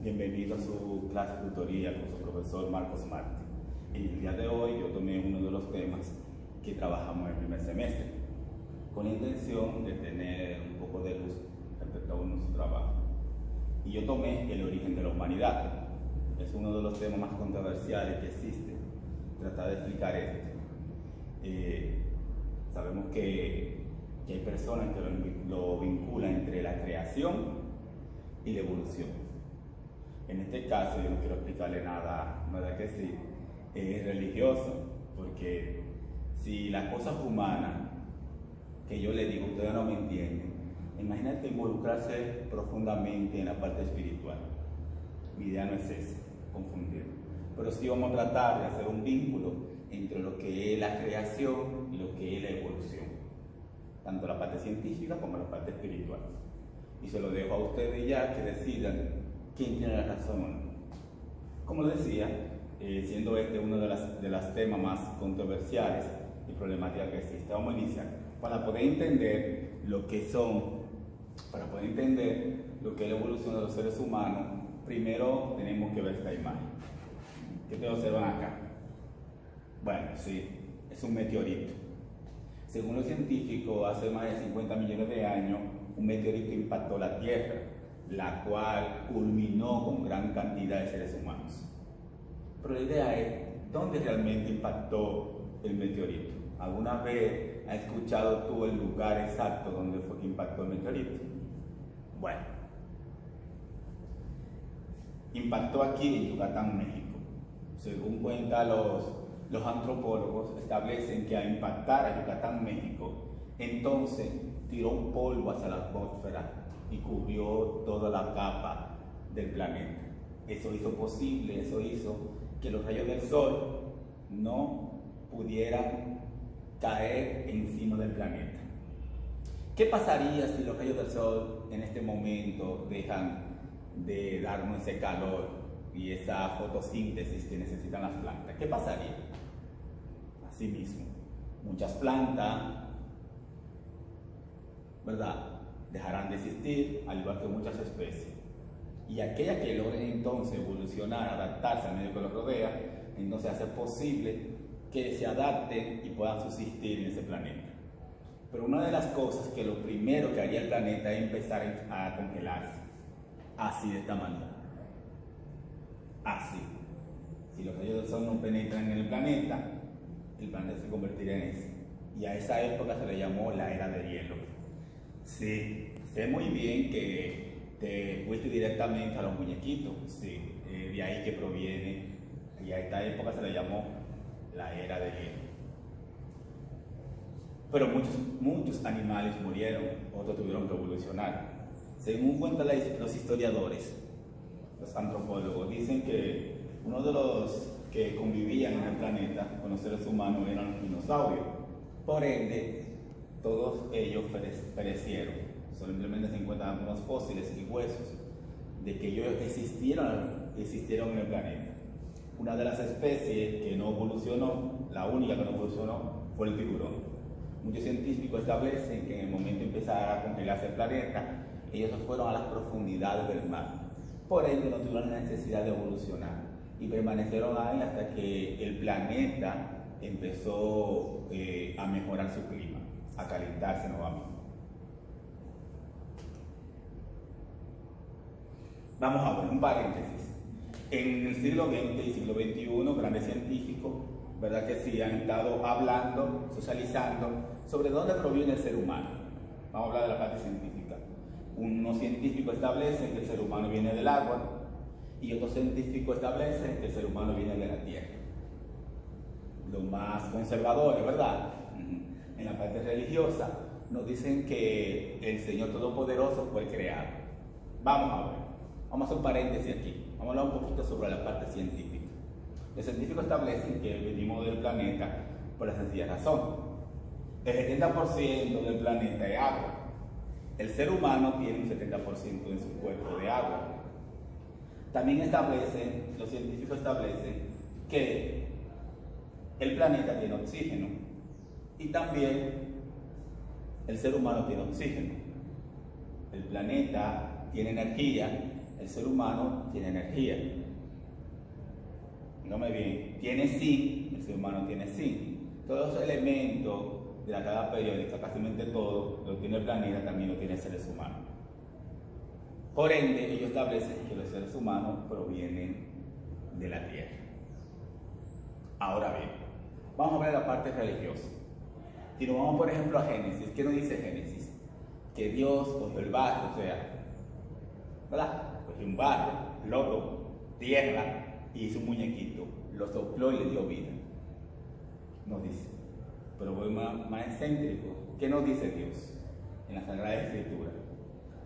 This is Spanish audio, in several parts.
Bienvenido a su clase de tutoría con su profesor Marcos Martí. En el día de hoy yo tomé uno de los temas que trabajamos en el primer semestre, con la intención de tener un poco de luz respecto a nuestro trabajo. Y yo tomé el origen de la humanidad. Es uno de los temas más controversiales que existe. Tratar de explicar esto. Sabemos que hay personas que lo vinculan entre la creación y la evolución. En este caso yo no quiero explicarle nada que sí, es religioso, porque si las cosas humanas que yo le digo ustedes no me entienden, imagínate involucrarse profundamente en la parte espiritual. Mi idea no es esa, confundir, pero sí vamos a tratar de hacer un vínculo entre lo que es la creación y lo que es la evolución, tanto la parte científica como la parte espiritual. Y se lo dejo a ustedes ya que decidan quién tiene la razón o no. Como decía, siendo este uno de los temas más controversiales y problemáticas que existe, vamos a iniciar. Para poder entender lo que es la evolución de los seres humanos, primero tenemos que ver esta imagen. ¿Qué te observan acá? Bueno, sí, es un meteorito. Según los científicos, hace más de 50 millones de años, un meteorito impactó la Tierra, la cual culminó con gran cantidad de seres humanos. Pero la idea es, ¿dónde realmente impactó el meteorito? ¿Alguna vez has escuchado tú el lugar exacto donde fue que impactó el meteorito? Bueno, impactó aquí en Yucatán, México. Según cuentan los antropólogos, establecen que al impactar a Yucatán, México, entonces tiró un polvo hacia la atmósfera y cubrió toda la capa del planeta. Eso hizo que los rayos del sol no pudieran caer encima del planeta. ¿Qué pasaría si los rayos del sol en este momento dejan de darnos ese calor y esa fotosíntesis que necesitan las plantas? ¿Qué pasaría? Asimismo, muchas plantas, ¿verdad?, dejarán de existir, al igual que muchas especies. Y aquellas que logren entonces evolucionar, adaptarse al medio que los rodea, entonces hace posible que se adapten y puedan subsistir en ese planeta. Pero una de las cosas que lo primero que haría el planeta es empezar a congelarse. Así, de esta manera. Así. Si los rayos del sol no penetran en el planeta se convertiría en eso. Y a esa época se le llamó la era de hielo. Sí, sé muy bien que te fuiste directamente a los muñequitos, sí, de ahí que proviene, y a esta época se le llamó la era de hielo. Pero muchos animales murieron, otros tuvieron que evolucionar. Según cuentan los historiadores, los antropólogos, dicen que uno de los que convivían en el planeta con los seres humanos eran los dinosaurios. Por ende, todos ellos perecieron. Simplemente se encuentran algunos fósiles y huesos de que ellos existieron en el planeta. Una de las especies que no evolucionó, la única que no evolucionó, fue el tiburón. Muchos científicos establecen que en el momento de empezar a congelarse el planeta, ellos se fueron a las profundidades del mar. Por ende, no tuvieron la necesidad de evolucionar y permanecieron ahí hasta que el planeta empezó a mejorar su clima, a calentarse nuevamente. Vamos a ver un paréntesis. En el siglo XX y siglo XXI, grandes científicos, ¿verdad que sí?, han estado hablando, socializando sobre dónde proviene el ser humano. Vamos a hablar de la parte científica. Unos científicos establecen que el ser humano viene del agua y otros científicos establecen que el ser humano viene de la tierra. Los más conservadores, ¿verdad?, en la parte religiosa, nos dicen que el Señor Todopoderoso fue creado. Vamos a ver, vamos a hacer un paréntesis aquí, vamos a hablar un poquito sobre la parte científica. Los científicos establecen que venimos del planeta por la sencilla razón. El 70% del planeta es agua. El ser humano tiene un 70% en su cuerpo de agua. También los científicos establecen que el planeta tiene oxígeno y también el ser humano tiene oxígeno. El planeta tiene energía, el ser humano tiene energía. Dígame bien, tiene zinc, el ser humano tiene zinc. Todos los elementos de la tabla periódica, casi todo, lo tiene el planeta, también lo tiene seres humanos. Por ende, ellos establecen que los seres humanos provienen de la Tierra. Ahora bien, vamos a ver la parte religiosa. Si nos vamos, por ejemplo, a Génesis, ¿qué nos dice Génesis? Que Dios cogió el barro, o sea, ¿verdad? Cogió un barro, lodo, tierra, y hizo un muñequito, lo sopló y le dio vida. Nos dice. Pero voy más excéntrico. ¿Qué nos dice Dios en la Sagrada Escritura?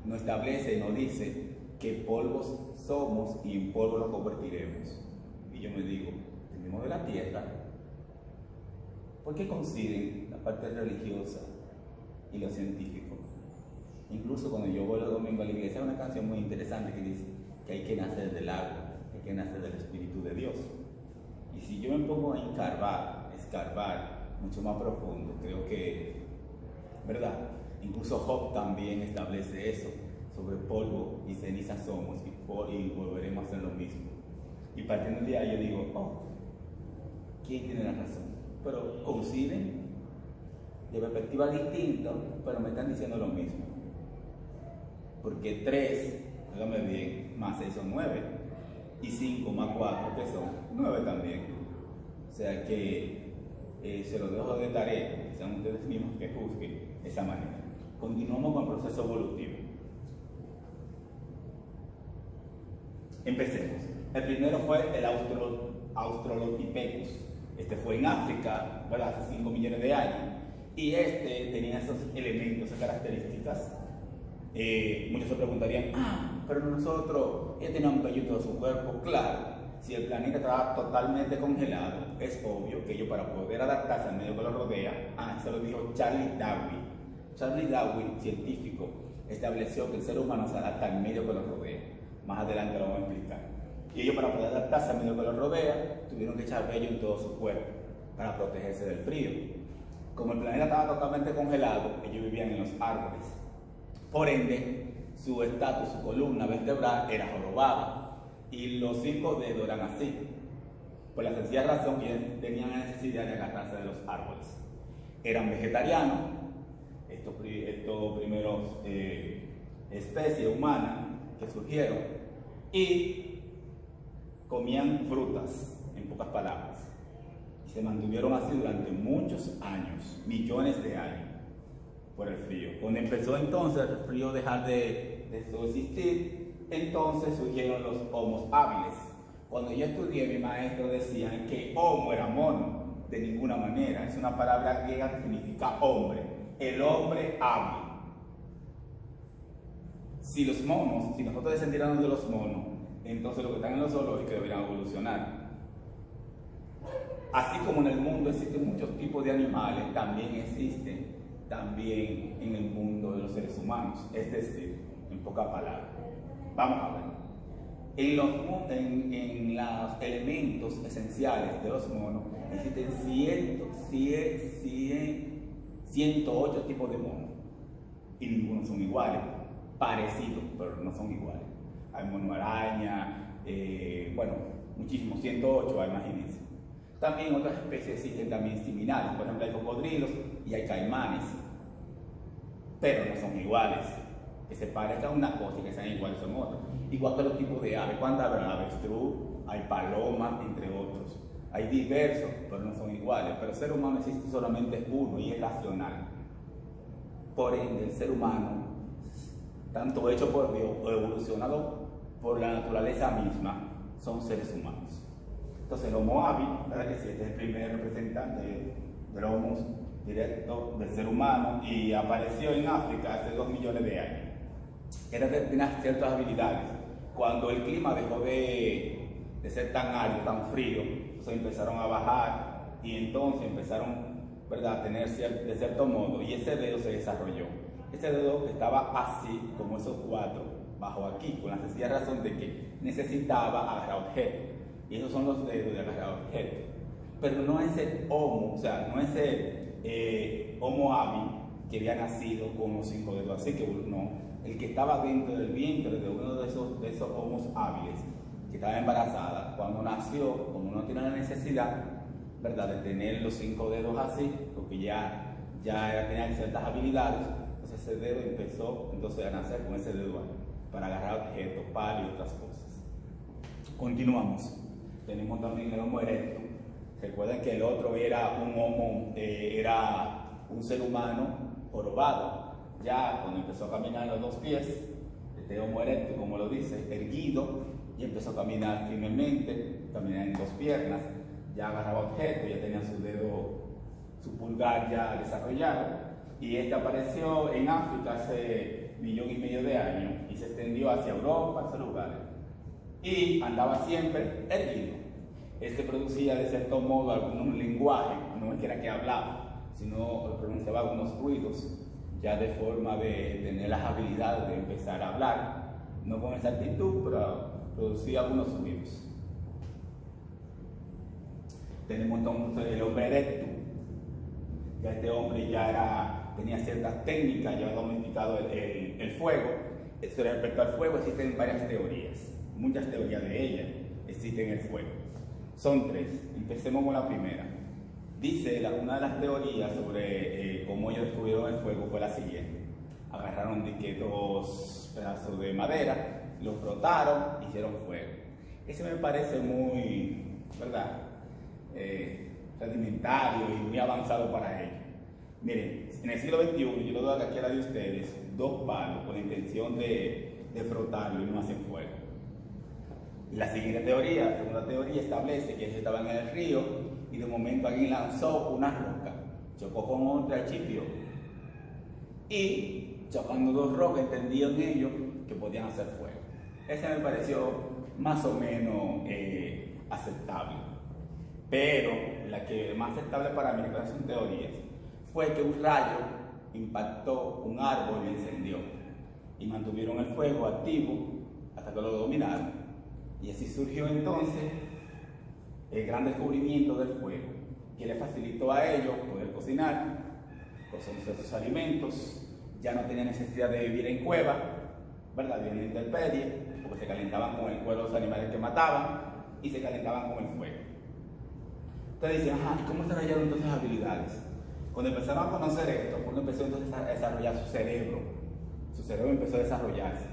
Nos establece y nos dice que polvos somos y en polvo lo convertiremos. Y yo me digo, venimos de la tierra. ¿Por qué coinciden la parte religiosa y lo científico? Incluso cuando yo voy los domingos a la iglesia, hay una canción muy interesante que dice que hay que nacer del agua, que hay que nacer del Espíritu de Dios. Y si yo me pongo a escarbar mucho más profundo, creo que, ¿verdad? Incluso Job también establece eso, sobre polvo y ceniza somos y volveremos a hacer lo mismo. Y partiendo de ahí yo digo, oh, ¿quién tiene la razón? Pero coinciden de perspectiva distinta, pero me están diciendo lo mismo. Porque 3, hágame bien, más 6 son 9, y 5 más 4, que son 9 también. O sea que se lo dejo de tarea, que sean ustedes mismos que juzguen de esa manera. Continuamos con el proceso evolutivo. Empecemos. El primero fue el Australopithecus. Este fue en África, ¿verdad? Hace 5 millones de años. Y este tenía esos elementos, esas características. Muchos se preguntarían, pero nosotros, ellos tenían un vello en todo su cuerpo. Claro, si el planeta estaba totalmente congelado, es obvio que ellos, para poder adaptarse al medio que los rodea, eso lo dijo Charles Darwin. Charles Darwin, científico, estableció que el ser humano se adapta al medio que los rodea. Más adelante lo vamos a explicar. Y ellos, para poder adaptarse al medio que los rodea, tuvieron que echar vello en todo su cuerpo para protegerse del frío. Como el planeta estaba totalmente congelado, ellos vivían en los árboles. Por ende, su estatus, su columna vertebral era jorobada y los 5 dedos eran así, por la sencilla razón que ellos tenían la necesidad de agarrarse de los árboles. Eran vegetarianos, estos primeros especies humanas que surgieron, y comían frutas, en pocas palabras, y se mantuvieron así durante muchos años, millones de años, por el frío. Cuando empezó entonces el frío dejar de existir, entonces surgieron los Homo hábiles. Cuando yo estudié, mi maestro decía que homo era mono, de ninguna manera, es una palabra griega que significa hombre, el hombre hábil. Si nosotros descendiéramos de los monos, entonces los que están en los zoológicos deberían evolucionar. Así como en el mundo existen muchos tipos de animales, también existen en el mundo de los seres humanos, es decir, en pocas palabras. Vamos a ver. En los elementos esenciales de los monos existen 108 tipos de monos y ninguno son iguales, parecidos, pero no son iguales. Hay mono araña, muchísimos, 108, imagínense. También otras especies existen también similares, por ejemplo hay cocodrilos y hay caimanes, pero no son iguales. Que se parezcan una cosa y que sean iguales son otras. Igual que los tipos de aves, ¿cuántas habrá? Avestruz, hay palomas, entre otros. Hay diversos, pero no son iguales. Pero el ser humano existe solamente uno y es racional. Por ende, el ser humano, tanto hecho por Dios o evolucionado por la naturaleza misma, son seres humanos. Entonces, el Homo habilis, ¿verdad que sí? Este es el primer representante del Homo directo del ser humano y apareció en África hace 2 millones de años. Tenía ciertas habilidades. Cuando el clima dejó de ser tan árido, tan frío, entonces empezaron a bajar y entonces empezaron, ¿verdad?, a tener de cierto modo, y ese dedo se desarrolló. Ese dedo estaba así, como esos 4, bajo aquí, con la sencilla razón de que necesitaba agarrar objetos. Y esos son los dedos de agarrar objetos. Pero no es el Homo, o sea, no es el Homo habilis que había nacido con los 5 dedos, así que no. el que estaba dentro del vientre de uno de esos homos hábiles, que estaba embarazada, cuando nació, como no tiene la necesidad, ¿verdad?, de tener los 5 dedos así, porque ya tenía ciertas habilidades, entonces ese dedo empezó a nacer con ese dedo ahí, para agarrar objetos, palos y otras cosas. Continuamos. Tenemos también el Homo erectus. Recuerden que el otro era un homo, era un ser humano jorobado. Ya cuando empezó a caminar en los 2 pies, este Homo erectus, como lo dice, erguido, y empezó a caminar firmemente, caminar en 2 piernas, ya agarraba objetos, ya tenía su dedo, su pulgar ya desarrollado, y este apareció en África hace 1,5 millones de años y se extendió hacia Europa, hacia lugares, y andaba siempre erguido. Este producía de cierto modo algún lenguaje, no es que era que hablaba, sino pronunciaba algunos ruidos, ya de forma de tener las habilidades de empezar a hablar, no con esa actitud, pero producía algunos ruidos. Tenemos entonces el hombre erectus. Ya este hombre ya tenía ciertas técnicas, ya había domesticado el fuego. Respecto al fuego existen varias teorías, muchas teorías de ellas existen en el fuego. Son 3. Empecemos con la primera. Dice, una de las teorías sobre cómo ellos descubrieron el fuego fue la siguiente. Agarraron 2 pedazos de madera, los frotaron, hicieron fuego. Ese me parece muy, ¿verdad?, rudimentario y muy avanzado para ellos. Miren, en el siglo XXI, yo le doy a cualquiera de ustedes 2 palos con la intención de frotarlo y no hacen fuego. La siguiente teoría, la segunda teoría, establece que ellos estaban en el río y de momento alguien lanzó una roca, chocó con otra al chipio, y chocando 2 rocas entendieron ellos que podían hacer fuego. Ese me pareció más o menos aceptable. Pero la que más aceptable para mí, que son teorías, fue que un rayo impactó un árbol y encendió, y mantuvieron el fuego activo hasta que lo dominaron. Y así surgió entonces el gran descubrimiento del fuego, que le facilitó a ellos poder cocinar, cocer sus alimentos. Ya no tenían necesidad de vivir en cuevas, ¿verdad?, viviendo en intemperie, porque se calentaban con el cuero de los animales que mataban y se calentaban con el fuego. Ustedes dicen, ajá, ¿cómo desarrollaron entonces habilidades? Cuando empezaron a conocer esto, cuando empezó entonces a desarrollar su cerebro empezó a desarrollarse.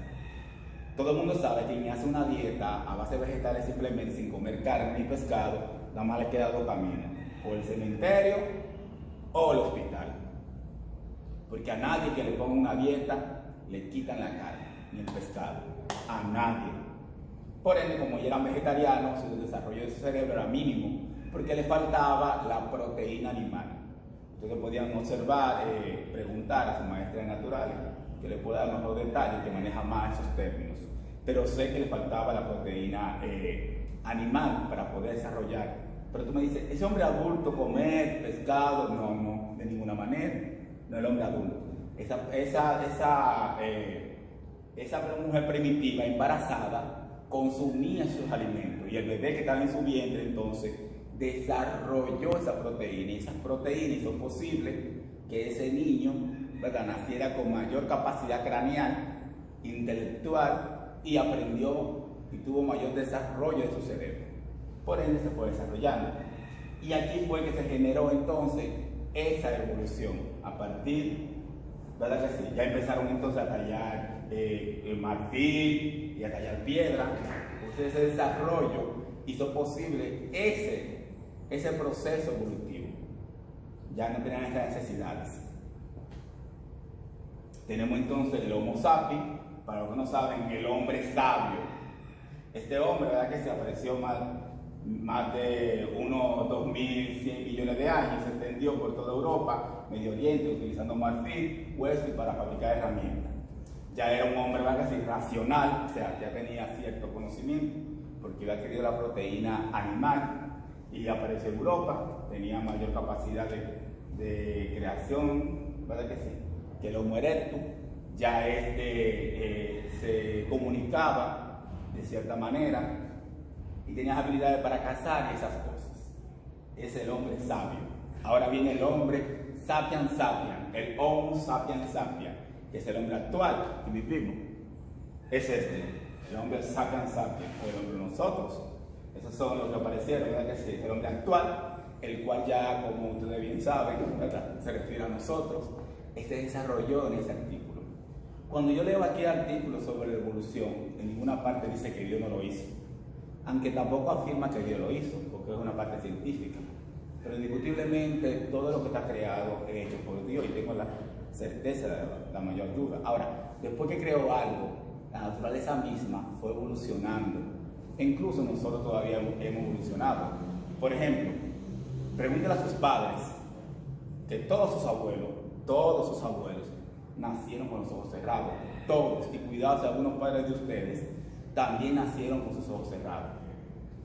Todo el mundo sabe que quien hace una dieta a base de vegetales simplemente sin comer carne ni pescado, nada más le queda 2 caminos, o el cementerio o el hospital. Porque a nadie que le ponga una dieta le quitan la carne ni el pescado, a nadie. Por ende, como ya eran vegetarianos, su desarrollo de su cerebro era mínimo, porque le faltaba la proteína animal. Ustedes podían observar, preguntar a su maestra de naturales, que le pueda dar mejor detalles, que maneja más esos términos. Pero sé que le faltaba la proteína animal para poder desarrollar. Pero tú me dices, ¿ese hombre adulto comer pescado? No, de ninguna manera. No el hombre adulto. Esa mujer primitiva, embarazada, consumía sus alimentos. Y el bebé que estaba en su vientre, entonces, desarrolló esa proteína. Y esas proteínas hizo posible que ese niño, ¿verdad?, naciera con mayor capacidad craneal, intelectual, y aprendió y tuvo mayor desarrollo de su cerebro. Por ende se fue desarrollando. Y aquí fue que se generó entonces esa evolución. A partir, ¿verdad que sí? Ya empezaron entonces a tallar el marfil y a tallar piedra. Entonces ese desarrollo hizo posible ese proceso evolutivo. Ya no tenían esas necesidades. Tenemos entonces el Homo sapiens, para los que no saben, el hombre sabio. Este hombre, ¿verdad?, que se apareció más de unos 2.100 millones de años, se extendió por toda Europa, Medio Oriente, utilizando marfil, hueso y para fabricar herramientas. Ya era un hombre, ¿verdad?, que sí, racional, o sea, ya tenía cierto conocimiento, porque había adquirido la proteína animal y apareció en Europa, tenía mayor capacidad de creación, ¿verdad que sí? Que el Homo erectus, ya se comunicaba de cierta manera y tenía habilidades para cazar y esas cosas. Es el hombre sabio. Ahora viene el hombre sapiens sapiens, el Homo sapiens sapiens, que es el hombre actual que vivimos, es este, el hombre sapiens sapiens, o el hombre nosotros. Esos son los que aparecieron, ¿verdad que sí? El hombre actual, el cual ya, como ustedes bien saben, ¿verdad?, se refiere a nosotros. Este desarrolló en ese artículo. Cuando yo leo aquí artículos sobre la evolución, en ninguna parte dice que Dios no lo hizo, aunque tampoco afirma que Dios lo hizo, porque es una parte científica. Pero indiscutiblemente todo lo que está creado es hecho por Dios, y tengo la certeza de la mayor duda. Ahora, después que creó algo, la naturaleza misma fue evolucionando, e incluso nosotros todavía hemos evolucionado. Por ejemplo, pregúntale a sus padres que todos sus abuelos nacieron con los ojos cerrados, todos, y cuidado si algunos padres de ustedes también nacieron con sus ojos cerrados.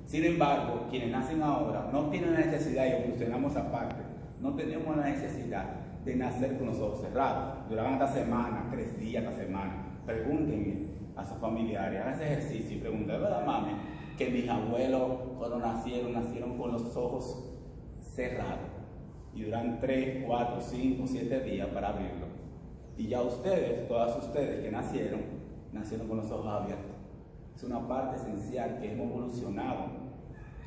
Sin embargo, quienes nacen ahora no tienen la necesidad, y evolucionamos aparte, no tenemos la necesidad de nacer con los ojos cerrados. Duraban hasta semanas, 3 días hasta semana. Pregúntenle a sus familiares, hagan ese ejercicio y pregúntenle, ¿verdad, mami? Que mis abuelos cuando nacieron con los ojos cerrados. Y duran 3, 4, 5, 7 días para abrirlo. Y ya ustedes, todas ustedes que nacieron con los ojos abiertos. Es una parte esencial que hemos evolucionado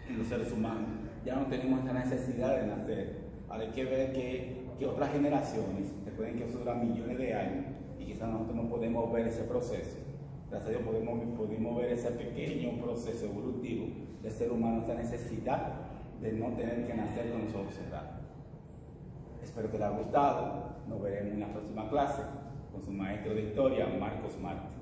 en los seres humanos. Ya no tenemos esa necesidad de nacer. Ahora hay que ver que otras generaciones, recuerden que eso dura millones de años, y quizás nosotros no podemos ver ese proceso. Gracias a Dios pudimos ver ese pequeño proceso evolutivo del ser humano, esa necesidad de no tener que nacer con los ojos cerrados. Espero que les haya gustado. Nos veremos en la próxima clase con su maestro de historia, Marcos Martí.